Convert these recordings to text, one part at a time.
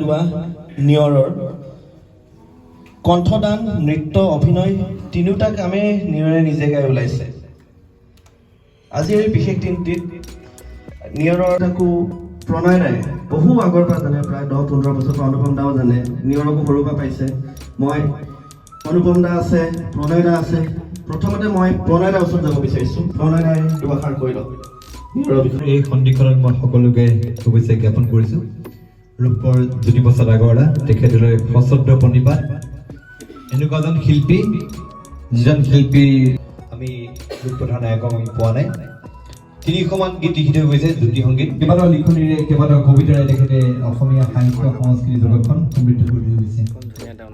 লোৱা নিয়ৰৰ কণ্ঠদান নৃত্য অভিনয় তিনিওটা কামে নিয়ৰে নিজে গাই ওলাইছে। আজিৰ এই বিশেষ দিনটিত নিয়ৰৰ তাকো প্ৰণয় দাই বহু আগৰ পৰা জানে, প্ৰায় 10-15 বছৰ পৰা অনুপম দাও জানে, নিয়ৰকো সৰুৰ পৰা পাইছে। মই অনুপম দা আছে, প্ৰণয় দা আছে। প্ৰথমতে মই প্ৰণয় দাৰ ওচৰত যাব বিচাৰিছোঁ। প্ৰণয় দাই দুআষাৰ কৈ লওক নিয়ৰৰ বিষয়ে। এই সন্ধিখনত মই সকলোকে শুভেচ্ছা জ্ঞাপন কৰিছোঁ। ৰূপৰ জ্যোতিপ্ৰসাদ আগৰৱালা তেখেতলৈ সশ্ৰদ্ধ প্ৰণিপাত। এনেকুৱা এজন শিল্পী, যিজন শিল্পী আমি ৰূপপ্ৰধান নায়কক আমি পোৱা নাই। 300মান গীত লিখি থৈ গৈছে জ্যোতি সংগীত। কেইবাটাও লিখনিৰে, কেইবাটাও কবিতাৰে তেখেতে অসমীয়া সাহিত্য সংস্কৃতি জগতখন সমৃদ্ধ কৰি থৈ গৈছে।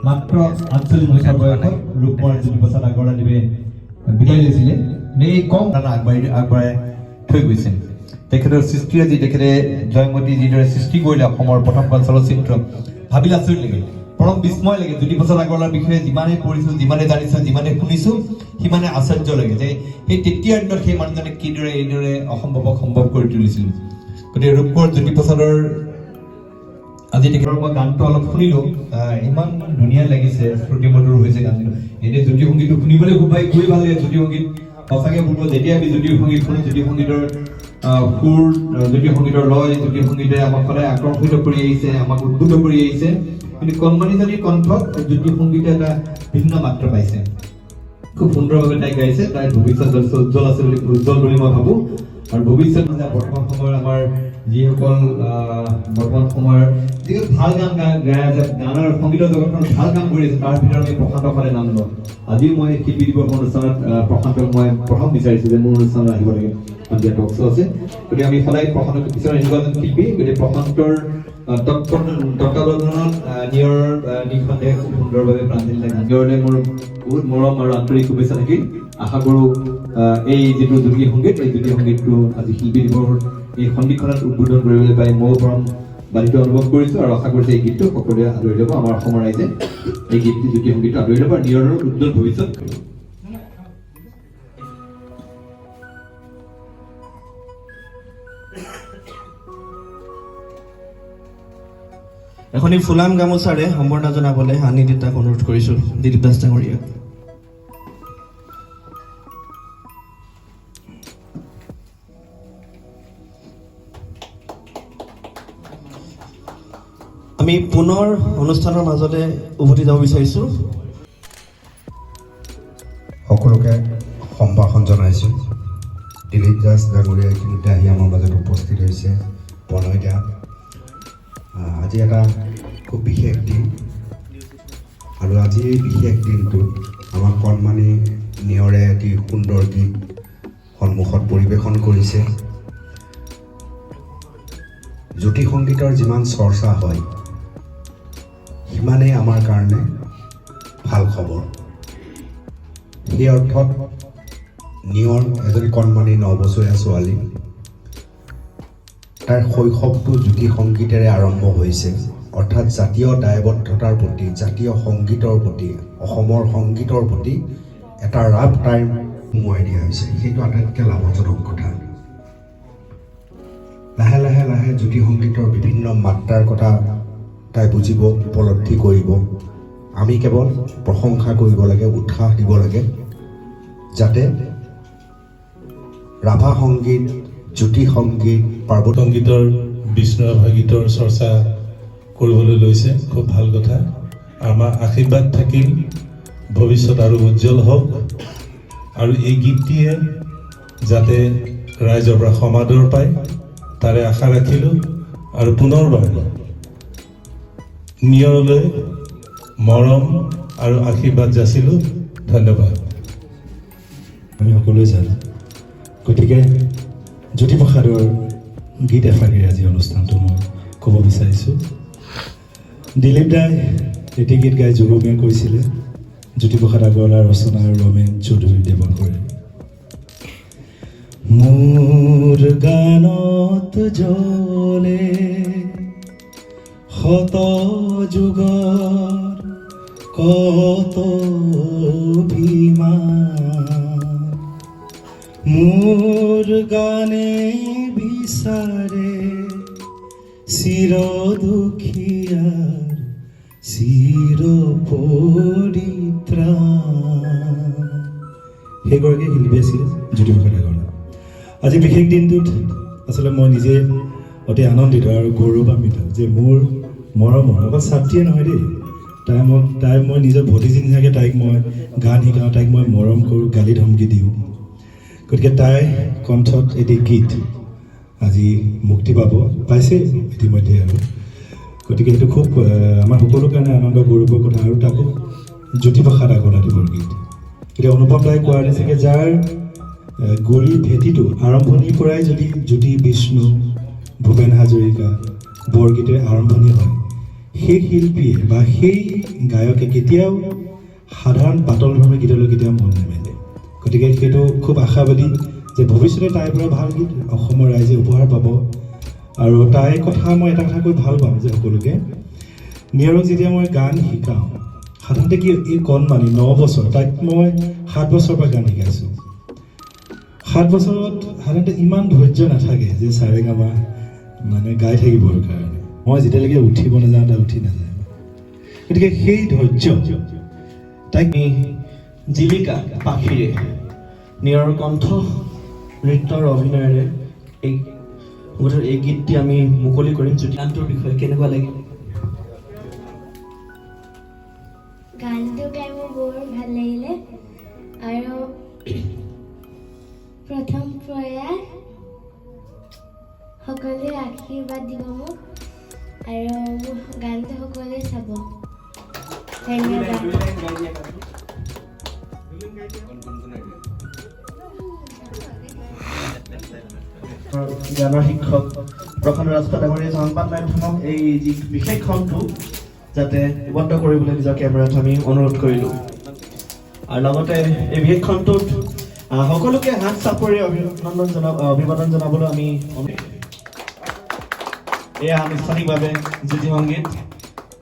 মাত্ৰ 48 বছৰ বয়সত ৰূপৰ জ্যোতিপ্ৰসাদ আগৰৱালাদেৱে বিদায় লৈছিলে। এই কম আগবঢ়াই থৈ গৈছে। তেখেতৰ সৃষ্টিৰাজি, তেখেতে জয়মতী যিদৰে সৃষ্টি কৰিলে অসমৰ প্ৰথমখন চলচ্চিত্ৰ, ভাবিলে আচৰিত লাগে, পৰম বিস্ময় লাগে। জ্যোতিপ্ৰসাদ আগৰৱালাৰ বিষয়ে যিমানে পঢ়িছোঁ, যিমানে জানিছোঁ, যিমানে শুনিছোঁ, সিমানে আশ্চৰ্য লাগে যে সেই তেতিয়াৰ দিনত সেই মানুহজনে কিদৰে এইদৰে অসম্ভৱক সম্ভৱ কৰি তুলিছিল। গতিকে ৰূপৰ জ্যোতিপ্ৰসাদৰ আজি তেখেতৰ মই গানটো অলপ শুনিলোঁ, ইমান ধুনীয়া লাগিছে, শ্ৰুতিমধুৰ হৈছে গানটো। এতিয়া জ্যোতি সংগীতটো শুনিবলৈ খুব ভাল লাগে। জ্যোতি সংগীত সঁচাকৈ বলব, যেতিয়া আমি জ্যোতি সংগীত শুনো, জ্যোতি সংগীতৰ সুৰ, জ্যোতি সংগীতৰ লয়, জ্যোতি সংগীতে আমাক সদায় আকৰ্ষিত কৰি আহিছে, আমাক উদ্বুদ্ধ কৰি আহিছে। কিন্তু কণমানিজনীৰ কণ্ঠত জ্যোতি সংগীতে এটা ভিন্ন মাত্ৰা পাইছে। খুব সুন্দৰভাৱে তাই গাইছে। তাইৰ ভৱিষ্যত উজ্জ্বল আছে বুলি, উজ্জ্বল বুলি মই ভাবোঁ। আৰু ভৱিষ্যত বৰ্তমান সময়ৰ আমাৰ যিসকল বৰ্তমান সময়ৰ যিসকল ভাল গান গাই আছে, গানৰ সংগীতৰ জগতখনত ভাল কাম কৰি আছে, তাৰ ভিতৰত আমি প্ৰশান্ত ফালে নাম লওঁ। আজিও মই শিল্পী দিৱস অনুষ্ঠানত প্ৰশান্তক মই প্ৰথম বিচাৰিছোঁ যে মোৰ অনুষ্ঠানত আহিব লাগে, সন্ধিয়া টক শ্ব' আছে। গতিকে আমি সদায় প্ৰশান্তক বিচাৰোঁ, এনেকুৱা এজন শিল্পী। গতিকে প্ৰশান্তৰ তত্ত্বাৱধানত নিয়ৰৰ নিঃসন্দেহে খুব সুন্দৰভাৱে প্ৰাঞ্জলি লাগে। নিয়ৰলৈ মোৰ বহুত মৰম আৰু আন্তৰিক শুভেচ্ছা থাকিল। আশা কৰোঁ এই যিটো জ্যোতি সংগীত, এই জ্যোতি সংগীতটো আজি শিল্পী দিৱসৰ এই সন্ধিখনত উদ্বোধন কৰিবলৈ পাই ময়ো পৰম বাধিত অনুভৱ কৰিছোঁ আৰু আশা কৰিছোঁ এই গীতটো সকলোৱে আদৰি ল'ব। আমাৰ অসমৰ ৰাইজে এই গীতটি, জ্যোতি সংগীতটো আদৰি ল'ব আৰু নিয়ৰৰ উজ্জ্বল ভৱিষ্যত। এখনি ফুলাম গামোচাৰে সম্বৰ্ধনা জনাবলৈ আনি দিতাক অনুৰোধ কৰিছোঁ, দিলীপ দাস ডাঙৰীয়াক। আমি পুনৰ অনুষ্ঠানৰ মাজতে উভতি যাব বিচাৰিছোঁ। সকলোকে সম্ভাষণ জনাইছোঁ। দিলীপ দাস ডাঙৰীয়া এইখিনিতে আহি আমাৰ মাজত উপস্থিত হৈছে। প্ৰণয় দা, আজি এটা খুব বিশেষ দিন আৰু আজি এই বিশেষ দিনটোত আমাৰ কণমানি নিয়ৰে এটি সুন্দৰ গীত সন্মুখত পৰিৱেশন কৰিছে। জ্যোতি সংগীতৰ যিমান চৰ্চা হয়, সিমানেই আমাৰ কাৰণে ভাল খবৰ। সেই অৰ্থত নিয়ৰ এজনী কণমানি 9 বছৰীয়া ছোৱালী, তাইৰ শৈশৱটো জ্যোতি সংগীতেৰে আৰম্ভ হৈছে। অৰ্থাৎ জাতীয় দায়বদ্ধতাৰ প্ৰতি, জাতীয় সংগীতৰ প্ৰতি, অসমৰ সংগীতৰ প্ৰতি এটা ৰাপ তাইৰ সোমোৱাই দিয়া হৈছে। সেইটো আটাইতকৈ লাভজনক কথা। লাহে লাহে লাহে জ্যোতি সংগীতৰ বিভিন্ন মাত্ৰাৰ কথা তাই বুজিব, উপলব্ধি কৰিব। আমি কেৱল প্ৰশংসা কৰিব লাগে, উৎসাহ দিব লাগে, যাতে ৰাভা সংগীত, জ্যোতি সংগীত, পাৰ্বত সংগীতৰ, বিষ্ণু ৰাভা গীতৰ চৰ্চা কৰিবলৈ লৈছে। খুব ভাল কথা। আমাৰ আশীৰ্বাদ থাকিল ভৱিষ্যত আৰু উজ্জ্বল হওক, আৰু এই গীতটিয়ে যাতে ৰাইজৰ পৰা সমাদৰ পায় তাৰে আশা ৰাখিলোঁ। আৰু পুনৰবাৰ নিয়ৰলৈ মৰম আৰু আশীৰ্বাদ যাচিলোঁ। ধন্যবাদ। আমি সকলোৱে জানো, গতিকে জ্যোতিপ্ৰসাদৰ গীত এফাগেৰে আজি অনুষ্ঠানটো মই ক'ব বিচাৰিছোঁ। দিলীপ দাই এটি গীত গাই যুগমীয়া কৰিছিলে, জ্যোতিপ্ৰসাদ আগৰৱালাৰ ৰচনা আৰু ৰমেন চৌধুৰী দেৱনকৰে। মোৰ গানত জ্বলে শত যুগৰ কত অভিমান, মোৰ গানে বিচাৰে চিৰ দুখীয়াৰ চিৰ পৰিত্ৰাণ। সেইগৰাকী শিল্পী আছিল জ্যোতিপ্ৰসাদ আগৰৱালা। আজি বিশেষ দিনটোত আচলতে মই নিজে অতি আনন্দিত আৰু গৌৰৱান্বিত যে মোৰ মৰমৰ অকল ছাত্ৰীয়ে নহয় দেই, তাই মই নিজৰ ভতিজী নিচিনাকৈ তাইক মই গান শিকাওঁ, তাইক মই মৰম কৰোঁ, গালি ধমকি দিওঁ। গতিকে তাই কণ্ঠত এটি গীত আজি মুক্তি পাইছে ইতিমধ্যে। আৰু গতিকে সেইটো খুব আমাৰ সকলোৰ কাৰণে আনন্দ গৌৰৱৰ কথা। আৰু তাকো জ্যোতিপ্ৰসাদ আগৰৱালাদেৱৰ গীত। এতিয়া অনুপম দাই কোৱাৰ নিচিনাকৈ যাৰ গৌৰী ভেটিটো আৰম্ভণিৰ পৰাই যদি জ্যোতি বিষ্ণু, ভূপেন হাজৰিকা বৰগীতেৰে আৰম্ভণি হয়, সেই শিল্পীয়ে বা সেই গায়কে কেতিয়াও সাধাৰণ পাতলভাৱে গীতলৈ কেতিয়াও মন নেমেলে। গতিকে সেইটো খুব আশাবাদী যে ভৱিষ্যতে তাইৰ পৰা ভাল গীত অসমৰ ৰাইজে উপহাৰ পাব। আৰু তাইৰ কথা মই এটা কথা কৈ ভাল পাওঁ যে সকলোকে নিয়ৰক যেতিয়া মই গান শিকাওঁ, সাধাৰণতে কি এই কণমানি 9 বছৰ, তাইক মই 7 বছৰৰ পৰা গান শিকাইছোঁ। 7 বছৰত সাধাৰণতে ইমান ধৈৰ্য নাথাকে যে চাৰেগামা মানে গাই থাকিবৰ কাৰণে। মই যেতিয়ালৈকে উঠিব নাযাওঁ তাই উঠি নাযায়। গতিকে সেই ধৈৰ্য তাইক জীৱিকা পাখিৰে নিয়ৰৰ কণ্ঠ, নৃত্য আৰু অভিনয়েৰে এই গীতটি আমি মুকলি কৰিম। গানটোৰ বিষয়ে কেনেকুৱা লাগিব? গানটো গাই মোৰ বৰ ভাল লাগিলে। আৰু প্ৰথম প্ৰয়াস সকলোৱে আশীৰ্বাদ দিব মোক, আৰু মোৰ গানটো সকলোৱে চাব। ধন্যবাদ। গানৰ শিক্ষক প্ৰসন্ন ৰাজখোৱা ডাঙৰীয়া সংবাদ মাধ্যমক এই যি বিশেষ খণ্ডটো যাতে উপলব্ধ কৰিবলৈ নিজৰ কেমেৰাত আমি অনুৰোধ কৰিলোঁ। আৰু লগতে এই বিশেষ খণ্ডটোত সকলোকে হাত চাপৰি অভিবাদন জনাবলৈ আমি এয়া আনুষ্ঠানিকভাৱে জ্যোতি সংগীত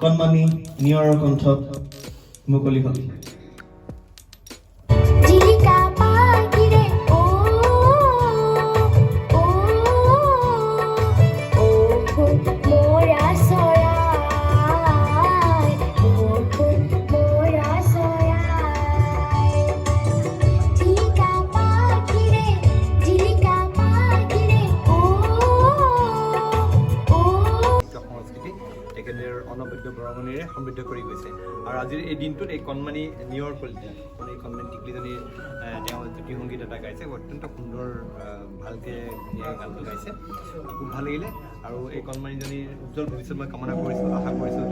কণমানি নিয়ৰৰ কণ্ঠত মুকলি হ'ল। অনবদ্য বৰঙণিৰে সমৃদ্ধ কৰি গৈছে। আৰু আজিৰ এই দিনটোত এই কণমানি নিয়ৰ কলিতা, এই কণমানি টিকলিজনী তেওঁ জ্যোতি সংগীত এটা গাইছে, অত্যন্ত সুন্দৰ ভালকৈ গানটো গাইছে, খুব ভাল লাগিলে। আৰু এই কণমানিজনীৰ উজ্জ্বল ভৱিষ্যত মই কামনা কৰিছোঁ, আশা কৰিছোঁ